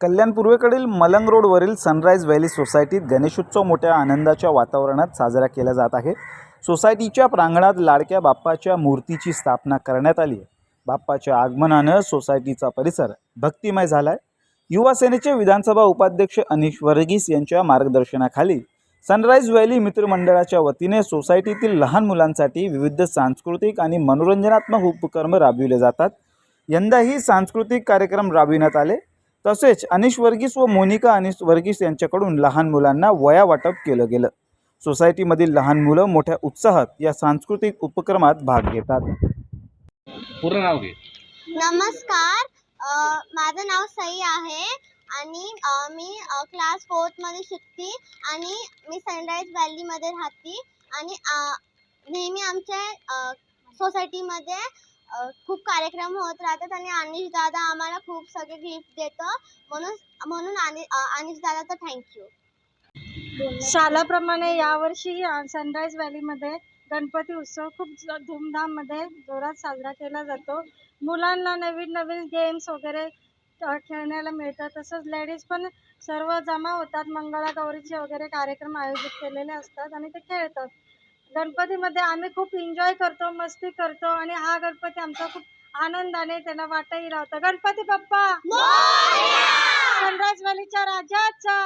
कल्याण पूर्वेकडील मलंग रोडवरील sunrise valley सोसायटीत गणेशोत्सव मोठ्या आनंदाच्या वातावरणात साजरा केला जात आहे। सोसायटीच्या प्रांगणात लाडक्या बाप्पाच्या मूर्तीची स्थापना करण्यात आली आहे। बाप्पाच्या आगमनाने सोसायटीचा परिसर भक्तिमय झाला आहे। युवा सेनेचे विधानसभा उपाध्यक्ष अनिश वर्गीस यांच्या मार्गदर्शनाखाली सनराइज व्हॅली मित्रमंडळाच्या वतीने सोसायटीतील लहान मुलांसाठी विविध सांस्कृतिक आणि मनोरंजनात्मक उपक्रम राबविले जातात। यंदाही सांस्कृतिक कार्यक्रम राबविण्यात आले। तसेच अनिश वर्गीस व मोनिका अनिश वर्गीस यांच्याकडून लहान मुलांना वया वाटप केलं गेलं। सोसायटीमधील लहान मुलं मोठ्या उत्साहात या सांस्कृतिक उपक्रमात भाग घेतात। पूर्ण नाव घे। नमस्कार, माझं नाव सई आहे आणि मी क्लास 4th मध्ये शिकते आणि मी सनराइज व्हॅलीमध्ये राहते आणि नेहमी आमच्या सोसायटीमध्ये खूप कार्यक्रम होत राहतात आणि अनिश दादा आम्हाला खूप सगळे गिफ्ट देतो, म्हणून अनिश दादाचा थँक्यू। शालाप्रमाणे यावर्षी सनराइज व्हॅलीमध्ये गणपती उत्सव खूप धूमधाममध्ये जोरात साजरा केला जातो। मुलांना नवीन नवीन गेम्स वगैरे खेळण्याला मिळतात। तसंच लेडीज पण सर्व जमा होतात, मंगळागौरीचे वगैरे कार्यक्रम आयोजित केलेले असतात आणि ते खेळतात। गणपतीमध्ये आम्ही खूप एन्जॉय करतो, मस्ती करतो आणि हा गणपती आमचा खूप आनंदाने त्याला वाटही लावतो। गणपती बाप्पा मोरया! सनराइज व्हॅलीच्या राजाचा